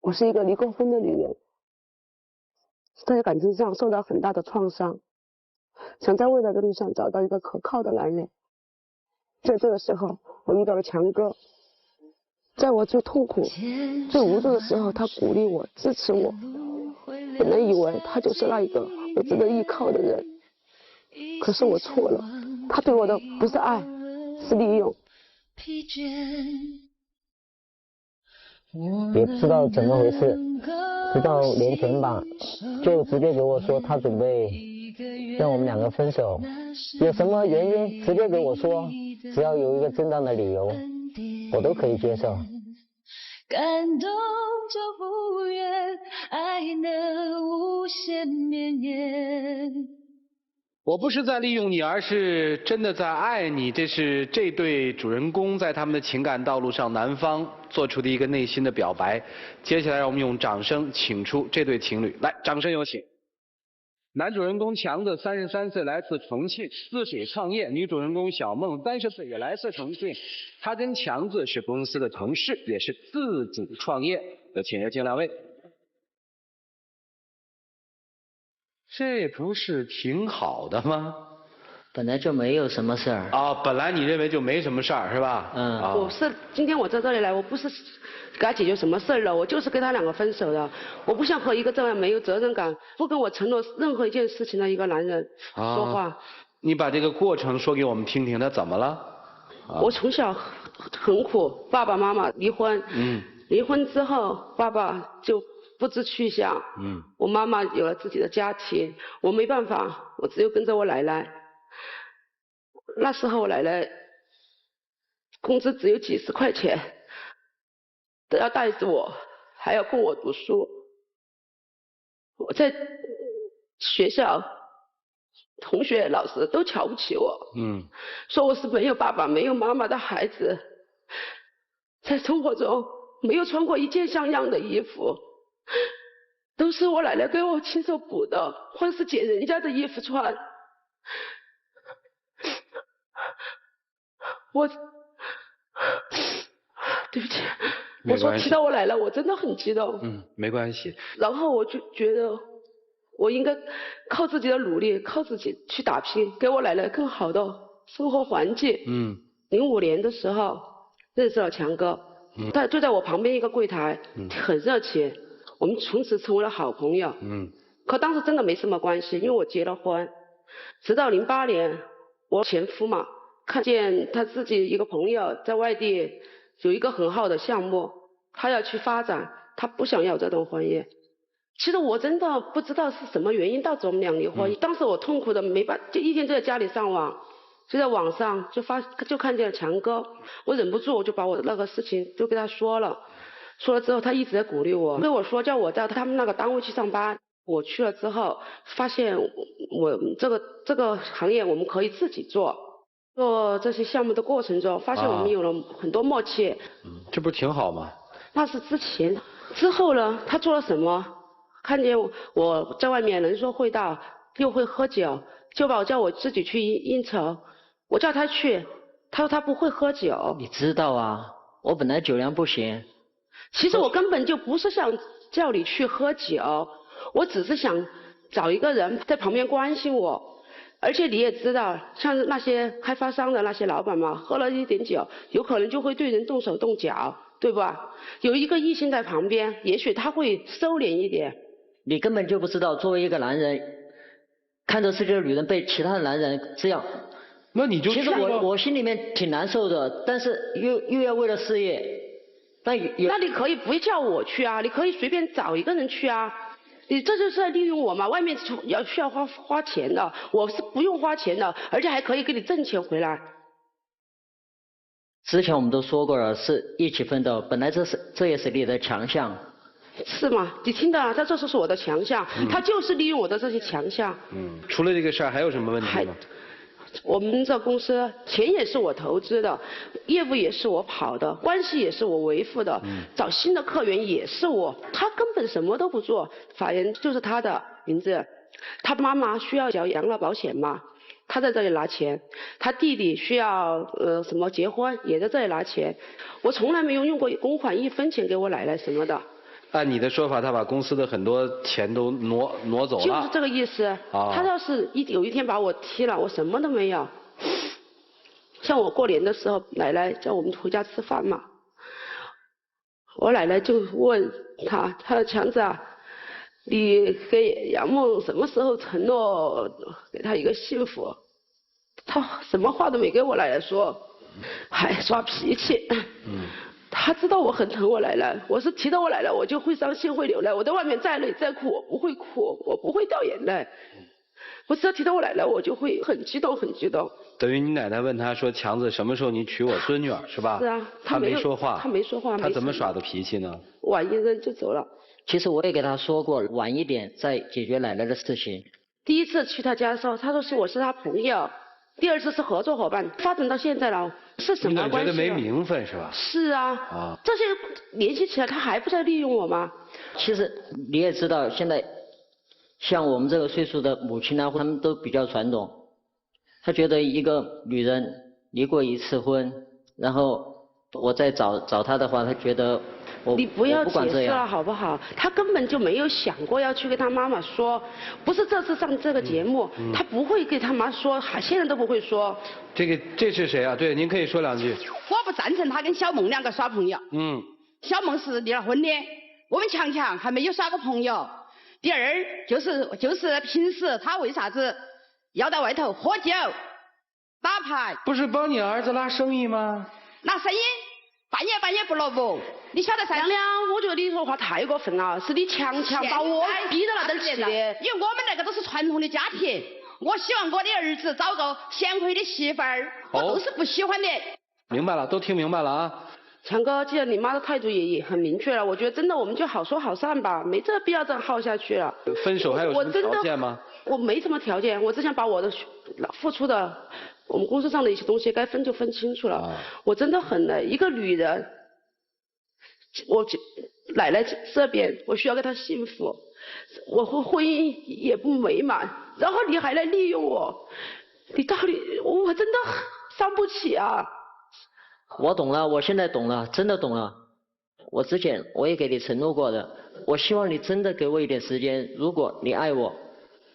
我是一个离过婚的女人，在感情上受到很大的创伤，想在未来的路上找到一个可靠的男人。在这个时候，我遇到了强哥，在我最痛苦、最无助的时候，他鼓励我、支持我。本来以为他就是那一个我值得依靠的人，可是我错了，他对我的不是爱，是利用。也不知道怎么回事，直到年前吧，就直接给我说他准备让我们两个分手，有什么原因直接给我说，只要有一个正当的理由，我都可以接受。感动就不愿爱能无限绵延。我不是在利用你，而是真的在爱你。这是这对主人公在他们的情感道路上，男方做出的一个内心的表白。接下来，让我们用掌声请出这对情侣，来，掌声有请。男主人公强子33岁，来自重庆，自己创业；女主人公小梦30岁，也来自重庆。她跟强子是公司的同事，也是自主创业。有请有请两位。这不是挺好的吗？本来就没有什么事儿啊，本来你认为就没什么事儿是吧？我是今天我在这里来，我不是给他解决什么事儿了，我就是跟他两个分手的。我不想和一个这样没有责任感、不跟我承诺任何一件事情的一个男人说话。你把这个过程说给我们听听，他怎么了？我从小很苦，爸爸妈妈离婚，离婚之后爸爸就不知去向，我妈妈有了自己的家庭，我没办法，我只有跟着我奶奶。那时候我奶奶工资只有几十块钱，都要带着我，还要供我读书。我在学校，同学老师都瞧不起我，说我是没有爸爸没有妈妈的孩子，在生活中没有穿过一件像样的衣服，都是我奶奶给我亲手补的，或是捡人家的衣服穿。我对不起，我说提到我奶奶，我真的很激动。没关系。然后我就觉得我应该靠自己的努力，靠自己去打拼，给我奶奶更好的生活环境。05年的时候认识了强哥，他就在我旁边一个柜台，很热情，我们从此成为了好朋友。可当时真的没什么关系，因为我结了婚。直到08年，我前夫嘛，看见他自己一个朋友在外地有一个很好的项目，他要去发展，他不想要这段婚姻。其实我真的不知道是什么原因导致我们俩离婚。当时我痛苦的没办法，就一天就在家里上网，就在网上就看见了强哥，我忍不住我就把我的那个事情就跟他说了。说了之后，他一直在鼓励我，跟我说叫我到他们那个单位去上班。我去了之后，发现我这个行业我们可以自己做这些项目的过程中，发现我们有了很多默契。这不是挺好吗？那是之前，之后呢？他做了什么？看见我在外面人说会道，又会喝酒，就叫我自己去应酬。我叫他去，他说他不会喝酒。你知道啊，我本来酒量不行。其实我根本就不是想叫你去喝酒，我只是想找一个人在旁边关心我。而且你也知道，像那些开发商的那些老板嘛，喝了一点酒，有可能就会对人动手动脚，对吧？有一个异性在旁边，也许他会收敛一点。你根本就不知道，作为一个男人，看着自己的女人被其他的男人这样，那你就其实我心里面挺难受的，但是又要为了事业，那你可以不叫我去啊，你可以随便找一个人去啊。你这就是在利用我嘛？外面需要花钱的，我是不用花钱的，而且还可以给你挣钱回来。之前我们都说过了，是一起奋斗，本来这也是你的强项。是吗？你听到了，这就是我的强项，他就是利用我的这些强项。除了这个事儿还有什么问题吗？我们这公司钱也是我投资的，业务也是我跑的，关系也是我维护的，找新的客源也是我，他根本什么都不做，法人就是他的名字，他妈妈需要缴养老保险嘛，他在这里拿钱，他弟弟需要什么结婚也在这里拿钱，我从来没有用过公款1分钱给我奶奶什么的，按你的说法，他把公司的很多钱都挪走了。就是这个意思。他要是有一天把我踢了，我什么都没有。像我过年的时候，奶奶叫我们回家吃饭嘛，我奶奶就问他说强子啊，你给杨梦什么时候承诺给他一个幸福？他什么话都没跟我奶奶说，还耍脾气。他知道我很疼我奶奶，我是提到我奶奶我就会伤心会流泪，我在外面再累再哭我不会哭，我不会掉眼泪，我只要提到我奶奶我就会很激动很激动。等于你奶奶问他说强子什么时候你娶我孙女儿是吧？是啊，他没说话。他没说话。他怎么耍的脾气呢？碗一扔就走了。其实我也给他说过，晚一点再解决奶奶的事情。第一次去他家的时候，他说我是他朋友。第二次是合作伙伴，发展到现在了，是什么关系？你觉得没名分是吧？是啊。这些联系起来，他还不在利用我吗？其实你也知道，现在像我们这个岁数的母亲啊，他们都比较传统。他觉得一个女人离过一次婚，然后我再找她的话，他觉得你不要解释了好不好？他根本就没有想过要去跟他妈妈说，不是这次上这个节目，他不会跟他妈说，现在都不会说。这是谁啊？对，您可以说两句。我不赞成他跟小梦两个耍朋友。小梦是离了婚的，我们强强还没有耍过朋友。第二就是平时他为啥子要到外头喝酒、打牌？不是帮你儿子拉生意吗？拉生意。半夜不落伍，你晓得噻？娘娘，我觉得你说话太过分了，是你强把我逼到那点去的。因为我们那个都是传统的家庭，我希望我的儿子找个贤惠的媳妇儿，我都是不喜欢的。明白了，都听明白了啊。强哥，既然你妈的态度也很明确了，我觉得真的我们就好说好散吧，没这必要这样耗下去了。分手还有什么条件吗？我没什么条件，我只想把我的付出的。我们公司上的一些东西该分就分清楚了。我真的很累，一个女人，我奶奶这边我需要给她幸福，我婚姻也不美满，然后你还来利用我，你到底我真的伤不起啊！我懂了，我现在懂了，真的懂了。我之前我也给你承诺过的，我希望你真的给我一点时间，如果你爱我。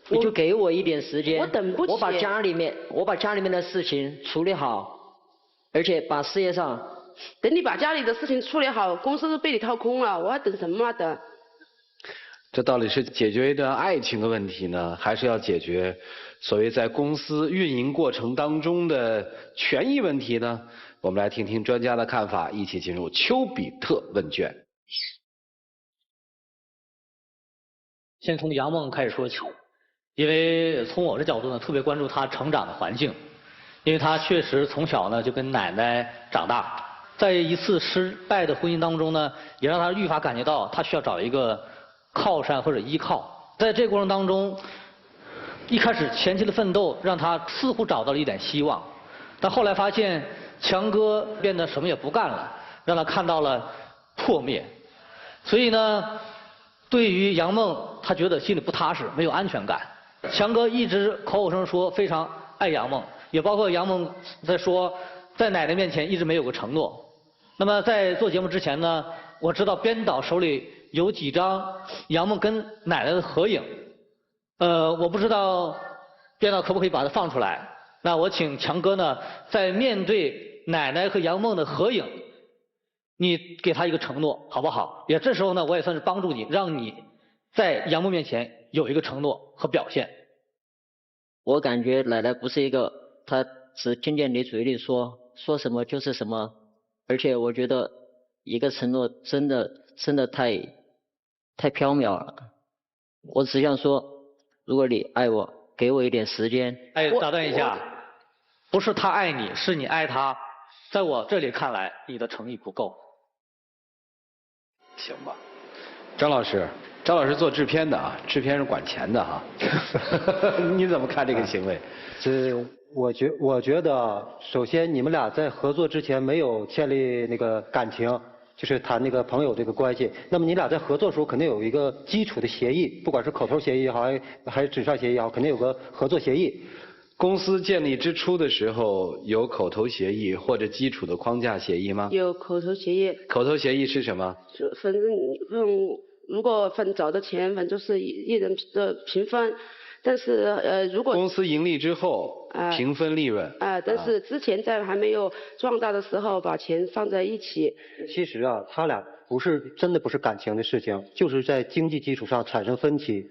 你就给我一点时间，我等不起。我把家里面的事情处理好，而且把事业上。等你把家里的事情处理好，公司都被你掏空了，我还等什么啊？等。这到底是解决一段爱情的问题呢，还是要解决所谓在公司运营过程当中的权益问题呢？我们来听听专家的看法，一起进入丘比特问卷。先从杨梦开始说起。因为从我的角度呢，特别关注他成长的环境，因为他确实从小呢就跟奶奶长大，在一次失败的婚姻当中呢，也让他愈发感觉到他需要找一个靠山或者依靠。在这个过程当中，一开始前期的奋斗让他似乎找到了一点希望，但后来发现强哥变得什么也不干了，让他看到了破灭。所以呢，对于杨梦，他觉得心里不踏实，没有安全感。强哥一直口口声声说非常爱杨梦，也包括杨梦在说在奶奶面前一直没有个承诺。那么在做节目之前呢，我知道编导手里有几张杨梦跟奶奶的合影，我不知道编导可不可以把它放出来。那我请强哥呢，在面对奶奶和杨梦的合影，你给他一个承诺好不好？也这时候呢，我也算是帮助你，让你在杨梦面前有一个承诺和表现。我感觉奶奶不是一个，她只听见你嘴里说什么就是什么，而且我觉得一个承诺真的太缥缈了。我只想说，如果你爱我，给我一点时间。哎，打断一下，不是他爱你，是你爱他。在我这里看来，你的诚意不够。行吧，张老师做制片的啊，制片是管钱的哈。你怎么看这个行为？我觉得，首先你们俩在合作之前没有建立那个感情，就是谈那个朋友这个关系。那么你俩在合作的时候肯定有一个基础的协议，不管是口头协议也好，还是纸上协议也好，肯定有个合作协议。公司建立之初的时候有口头协议或者基础的框架协议吗？有口头协议。口头协议是什么？反正如果分找的钱，反正就是一人的平分。但是如果公司盈利之后平分利润。但是之前在还没有壮大的时候，把钱放在一起。其实啊，他俩真的不是感情的事情，就是在经济基础上产生分歧，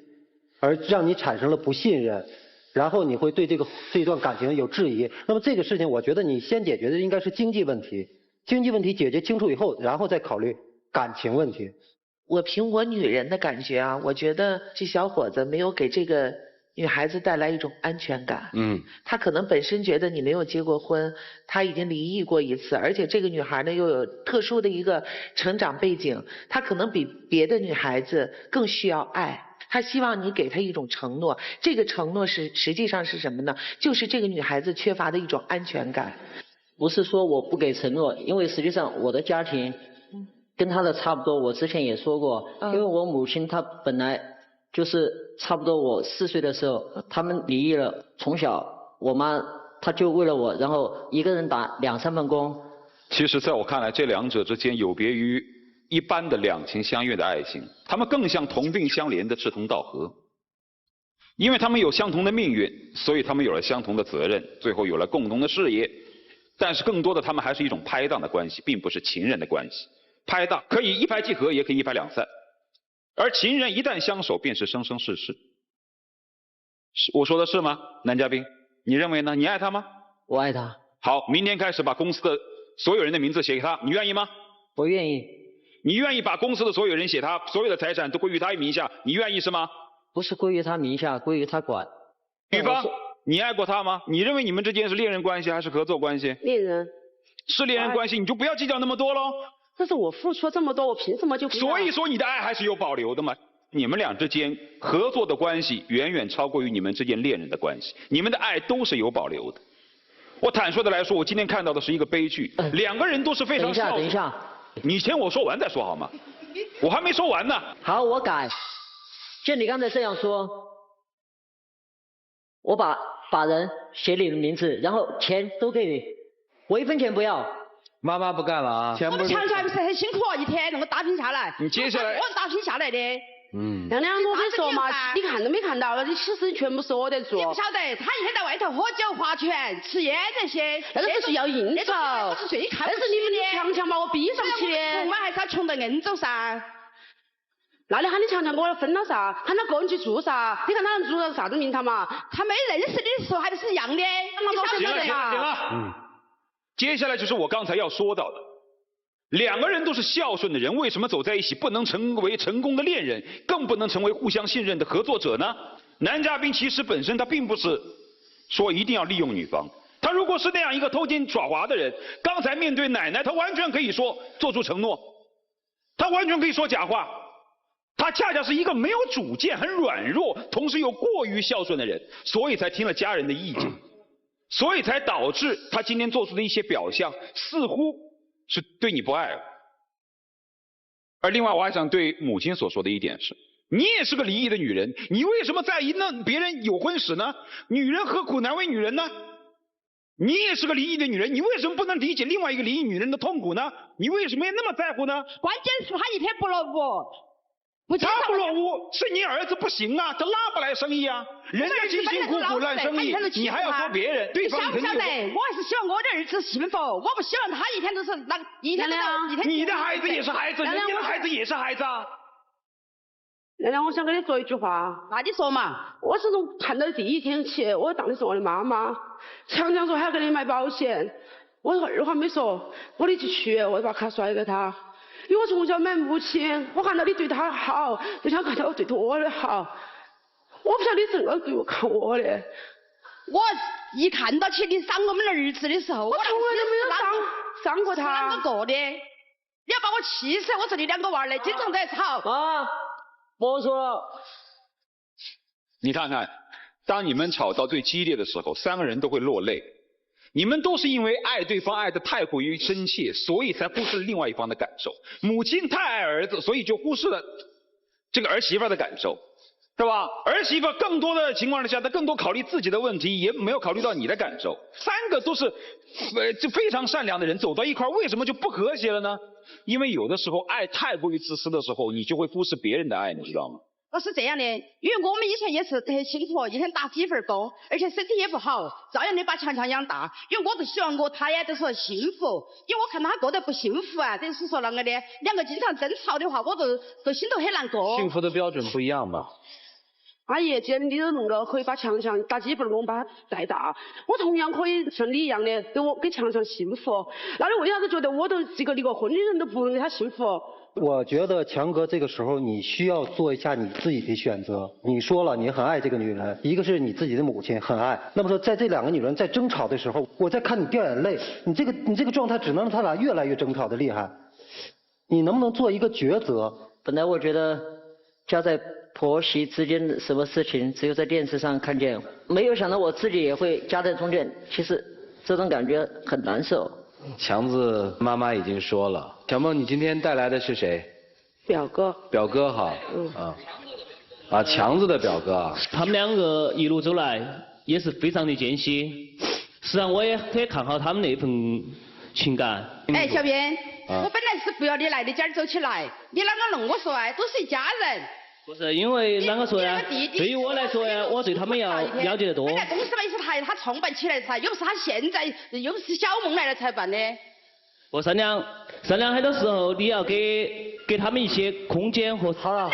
而让你产生了不信任，然后你会对这段感情有质疑。那么这个事情，我觉得你先解决的应该是经济问题，经济问题解决清楚以后，然后再考虑感情问题。我凭我女人的感觉啊，我觉得这小伙子没有给这个女孩子带来一种安全感。他可能本身觉得你没有结过婚，他已经离异过一次，而且这个女孩呢又有特殊的一个成长背景，她可能比别的女孩子更需要爱。他希望你给她一种承诺，这个承诺实际上是什么呢？就是这个女孩子缺乏的一种安全感。不是说我不给承诺，因为实际上我的家庭跟他的差不多，我之前也说过，因为我母亲她本来就是差不多我4岁的时候，他们离异了，从小我妈她就为了我，然后一个人打2、3份工。其实在我看来，这两者之间有别于一般的两情相悦的爱情，他们更像同病相怜的志同道合。因为他们有相同的命运，所以他们有了相同的责任，最后有了共同的事业。但是更多的他们还是一种拍档的关系，并不是情人的关系。拍档可以一拍即合，也可以一拍两散，而情人一旦相守便是生生世世。我说的是吗，男嘉宾？你认为呢？你爱他吗？我爱他。好，明天开始把公司的所有人的名字写给他，你愿意吗？我愿意。你愿意把公司的所有人写他，所有的财产都归于他名下，你愿意是吗？不是归于他名下，归于他管。女方，你爱过他吗？你认为你们之间是恋人关系还是合作关系？恋人。是恋人关系，你就不要计较那么多喽。但是我付出了这么多，我凭什么就不要？所以说你的爱还是有保留的嘛。你们俩之间合作的关系远远超过于你们之间恋人的关系，你们的爱都是有保留的。我坦率的来说，我今天看到的是一个悲剧，两个人都是非常孝顺。等一下，你先我说完再说好吗？我还没说完呢。好，我改。就你刚才这样说，我把人写你的名字，然后钱都给你，我1分钱不要。妈妈不干了啊！我们强强不是很辛苦，一天能够打拼下来。你接下来我打拼下来的。亮亮，我跟你说嘛，你看都没看到，这其实全部是我在做。你不晓得，他一天在外头喝酒、划拳、吃烟这些，那个是要应酬。那是最看不起的。但是你们强强把我逼上去的。穷嘛还是要穷得硬走噻。那你喊你强强给我分了啥？喊他个人去做啥？你看他能做到啥子名堂嘛？他没认识你的时候还不是一样的？行了。接下来就是我刚才要说到的，两个人都是孝顺的人，为什么走在一起不能成为成功的恋人，更不能成为互相信任的合作者呢？男嘉宾其实本身他并不是说一定要利用女方，他如果是那样一个偷奸耍滑的人，刚才面对奶奶他完全可以说做出承诺，他完全可以说假话，他恰恰是一个没有主见、很软弱，同时又过于孝顺的人，所以才听了家人的意见。所以才导致他今天做出的一些表象，似乎是对你不爱了。而另外，我还想对母亲所说的一点是：你也是个离异的女人，你为什么在意那别人有婚史呢？女人何苦难为女人呢？你也是个离异的女人，你为什么不能理解另外一个离异女人的痛苦呢？你为什么要那么在乎呢？关键是他一天不落伍。他不落伍，是你儿子不行啊，他拉不来生意啊，人家辛辛苦苦烂生意，你还要说别人，对方晓不晓得？我还是希望我的儿子幸福，我不希望他一天都是那一天都一天。你的孩子也是孩子，人家的孩子也是孩子啊。亮亮，我想跟你说一句话。那你说嘛。我是从看到第一天起，我当的是我的妈妈。强强说还要给你买保险，我二话没说，我立即去，我把卡甩给他。因为我从小没母亲，我看到你对他好，就想看到我对我的好。我不晓得你怎么对我看我的。我一看到起你伤我们的儿子的时候，我从来都没有伤过他。啷个过的？你要把我气死！我说你两个娃儿嘞，经常在吵。妈，不说了。你看看，当你们吵到最激烈的时候，3个人都会落泪。你们都是因为爱对方爱得太过于深切，所以才忽视了另外一方的感受。母亲太爱儿子，所以就忽视了这个儿媳妇的感受。是吧？儿媳妇更多的情况之下，她更多考虑自己的问题，也没有考虑到你的感受。3个都是就非常善良的人走到一块，为什么就不和谐了呢？因为有的时候爱太过于自私的时候，你就会忽视别人的爱，你知道吗？是这样的，因为我们以前也是很辛苦，一天打几份工，而且身体也不好，照样的把强强养大。因为我都希望他呀，就是幸福。因为我看他过得不幸福啊，等于是说啷个的，两个经常争吵的话，我都心头很难过。幸福的标准不一样嘛。阿姨，既然你都能够可以把强强打几份工把他带大，我同样可以像你一样的给强强幸福。那你为啥子觉得我都这个离过婚的人都不能给他幸福？我觉得强哥这个时候你需要做一下你自己的选择。你说了你很爱这个女人，一个是你自己的母亲很爱，那么说在这2个女人在争吵的时候，我在看你掉眼泪，你这个状态只能让他俩越来越争吵的厉害。你能不能做一个抉择？本来我觉得夹在婆媳之间的什么事情只有在电视上看见，没有想到我自己也会夹在中间，其实这种感觉很难受。强子妈妈已经说了，小梦，你今天带来的是谁？表哥。表哥哈，强子的表哥啊。他们2个一路走来也是非常的艰辛，实际上我也很看好他们那份情感。哎，小编，我本来是不要你来的，今儿走起来，你啷个弄我说啊？都是一家人。不是因为啷个说呀？对于我来说呀，我对他们要了解得多。本来公司嘛也是他创办起来噻，又不是他现在，又不是小梦来了才办的。不善良很多时候你要给他们一些空间和。好了。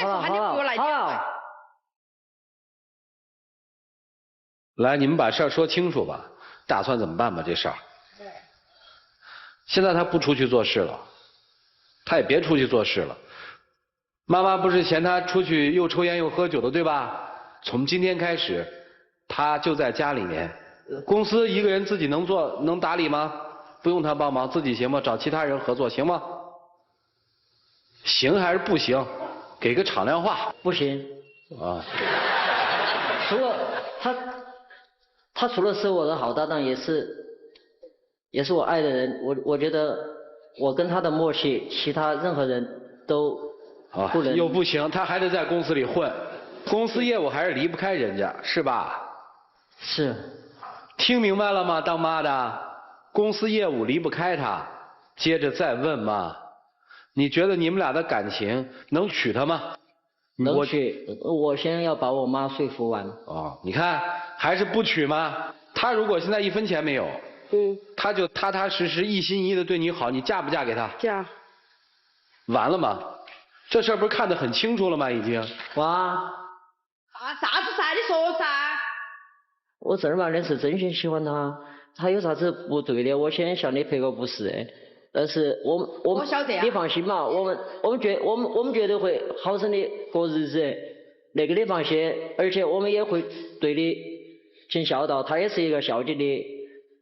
来，你们把事儿说清楚吧，打算怎么办吧这事儿。现在他不出去做事了，他也别出去做事了。妈妈不是嫌他出去又抽烟又喝酒的，对吧？从今天开始，他就在家里面。公司一个人自己能打理吗？不用他帮忙，自己行吗？找其他人合作行吗？行还是不行？给个敞亮话。不行。啊。除了他除了是我的好搭档，也是我爱的人。我觉得我跟他的默契，其他任何人都。不能又不行，他还得在公司里混，公司业务还是离不开人家，是吧？是。听明白了吗，当妈的？公司业务离不开他。接着再问嘛，你觉得你们俩的感情能娶她吗？能娶，我先要把我妈说服完。你看还是不娶吗？他如果现在1分钱没有，他就踏踏实实一心一意的对你好，你嫁不嫁给他？嫁。完了吗？这事儿不是看得很清楚了吗？已经。啥子噻？你说噻。我正儿八经是真心喜欢他，他有啥子不对的，我先向你赔个不是。但是我晓得啊。你放心嘛，我们绝对会好生的过日子，那个你放心，而且我们也会对你尽孝道，他也是一个孝敬的。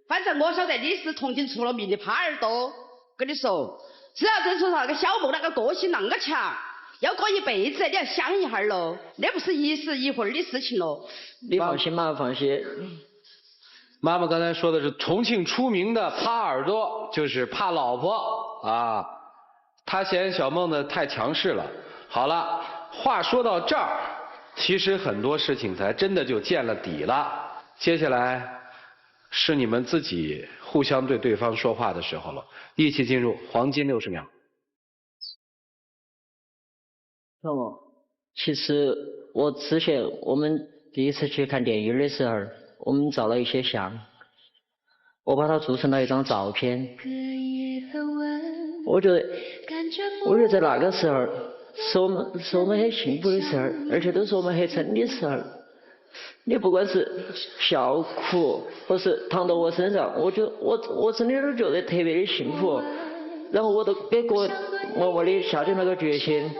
反正我晓得你是同情出了名的耙耳朵，跟你说。只要真说那个小梦那个个性那么强，要过一辈子，你要想一下喽，那不是一时一会儿的事情喽。你放心嘛，放心。妈妈刚才说的是重庆出名的耙耳朵，就是怕老婆啊。他嫌小梦的太强势了。好了，话说到这儿，其实很多事情才真的就见了底了。接下来是你们自己互相对对方说话的时候了，一起进入黄金60秒。那么，其实我们第一次去看电影的时候，我们照了一些相，我把它做成了一张照片。我觉得在那个时候，是我们很幸福的时候，而且都是我们很真的时候。你不管是笑哭或是躺到我身上，我真的都觉得特别的幸福。然后我都给个默默的下定了个决心，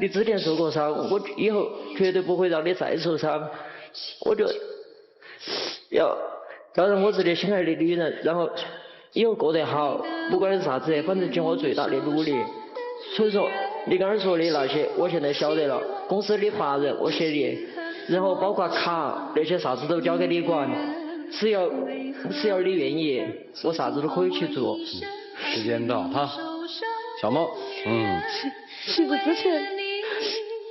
你之前受过伤，我以后绝对不会让你再受伤。我就要让我自己心爱的女人，然后以后过得好，不管是啥子，反正尽我最大的努力。所以说你刚才说的那些，我现在晓得了，公司的法人我协理。然后包括卡那些啥子都交给你管，只要你愿意，我啥子都可以去做。时间到哈，小梦，其实之前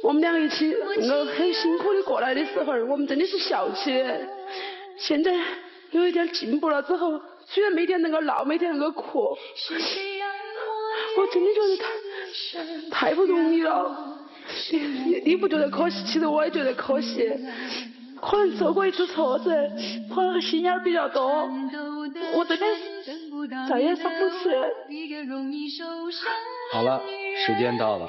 我们两个一起很辛苦的过来的时候，我们真的是笑起的。现在有一点进步了之后，虽然每天能够闹，每天能够哭，我真的觉得太不容易了。你不觉得可惜？其实我也觉得可惜。可能受过一次挫折，可能心眼比较多，我真的再也上不去。好了，时间到了。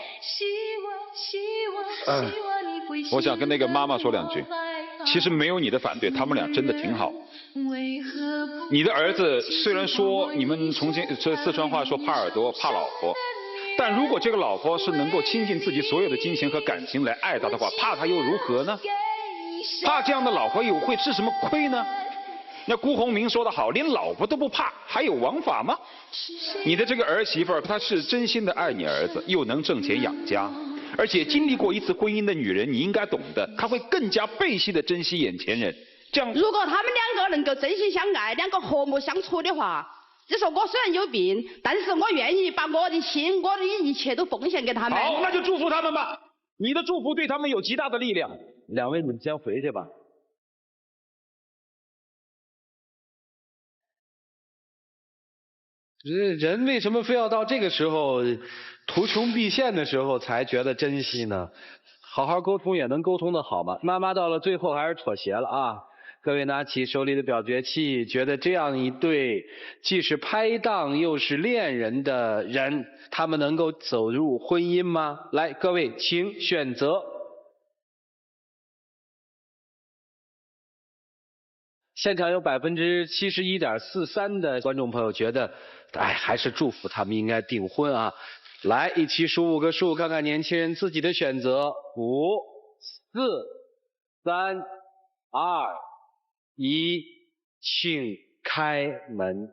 我想跟那个妈妈说两句。其实没有你的反对，他们俩真的挺好。你的儿子虽然说你们重庆这四川话说怕耳朵怕老婆，但如果这个老婆是能够倾尽自己所有的金钱和感情来爱他的话，怕他又如何呢？怕这样的老婆又会吃什么亏呢？那辜鸿铭说得好，连老婆都不怕，还有王法吗？你的这个儿媳妇儿，她是真心的爱你儿子，又能挣钱养家，而且经历过一次婚姻的女人，你应该懂得，她会更加倍细的珍惜眼前人。这样，如果他们两个能够真心相爱，两个和睦相处的话，就说我虽然有病，但是我愿意把我的心、我的一切都奉献给他们。好，那就祝福他们吧。你的祝福对他们有极大的力量。两位，你们先回去吧。人为什么非要到这个时候图穷匕见的时候才觉得珍惜呢？好好沟通也能沟通的好吗？妈妈到了最后还是妥协了啊！各位拿起手里的表决器，觉得这样一对既是拍档又是恋人的人，他们能够走入婚姻吗？来，各位请选择。现场有71.43%的观众朋友觉得，还是祝福他们应该订婚啊！来，一起数5个数，看看年轻人自己的选择。5、4、3、2、1，请开门。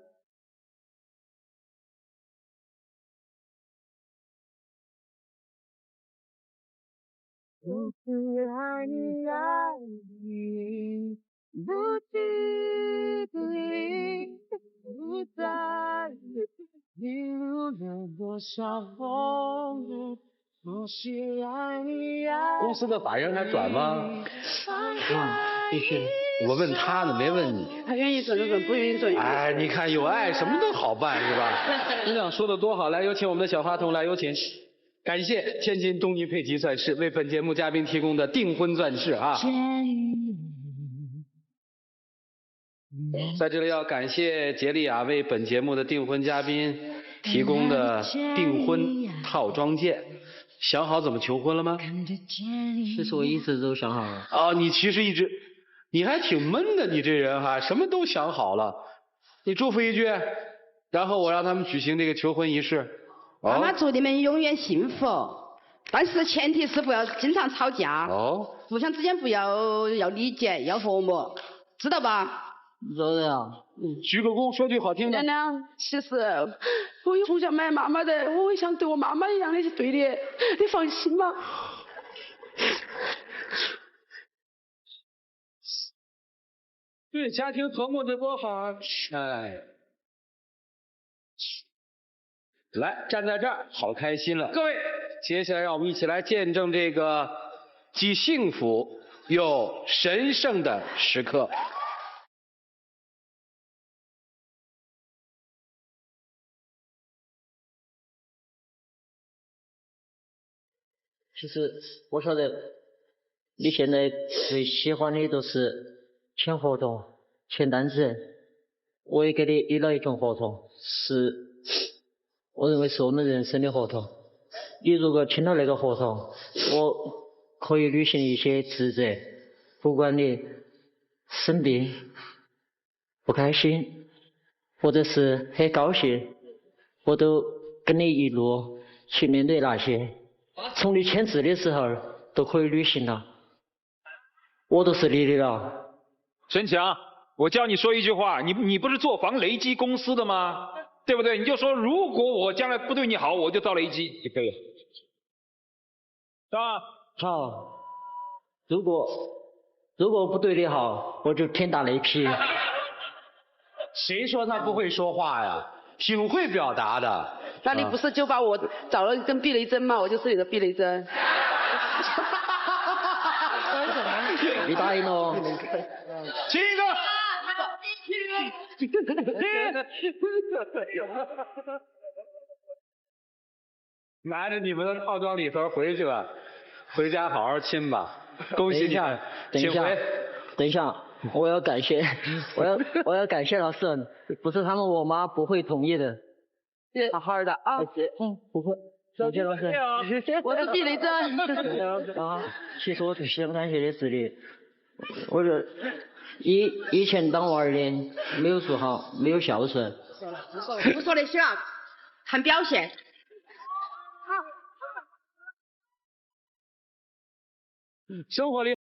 不是爱你爱你，不记得不在一路有多少风雨，不是爱你爱公司的法人还转吗？必须。我问他呢，没问你。他愿意转就转，不愿意转。哎，你看有爱什么都好办是吧？你俩说的多好，来有请我们的小话筒，来有请。感谢天津东尼佩奇钻石为本节目嘉宾提供的订婚钻饰啊！在这里要感谢杰利亚为本节目的订婚嘉宾提供的订婚套装件。想好怎么求婚了吗？其实我一直都想好了。哦，你其实你还挺闷的，你这人哈，什么都想好了。你祝福一句，然后我让他们举行这个求婚仪式。妈妈祝你们永远幸福，但是前提是不要经常吵架。哦。互相之间不要理解，要和睦，知道吧？知道。鞠个躬，说句好听的。娘娘，其实我有从小买妈妈的，我会想对我妈妈一样的去对你，你放心吧。对家庭和睦的多好啊！哎。来，站在这儿，好开心了。各位，接下来让我们一起来见证这个既幸福又神圣的时刻。其实我晓得，你现在最喜欢的都是签合同、签单子。我也给你立了一种合同，是我认为是我们人生的合同。你如果签了那个合同，我可以履行一些职责，不管你生病、不开心，或者是很高兴，我都跟你一路去面对那些。从你签字的时候都可以履行了，我都是你的了。沈强，我教你说一句话，你不是做防雷击公司的吗？对不对？你就说如果我将来不对你好，我就遭雷击就可以了，是吧？好，如果不对你好，我就天打雷劈。谁说他不会说话呀？挺会表达的。那你不是就把我找了一根避雷针吗？我就是你的避雷针。你答应哦。亲一个。拿着你们的套装礼盒回去吧，回家好好亲吧。恭喜你，请回。等一下，我要感谢老师，不是他们我妈不会同意的。好好的啊。不会。感谢老师。我是地雷针。啊，其实我最想感谢的是你，我这以前当娃儿的没有做好，没有孝顺。不说那些了，看表现。生活里。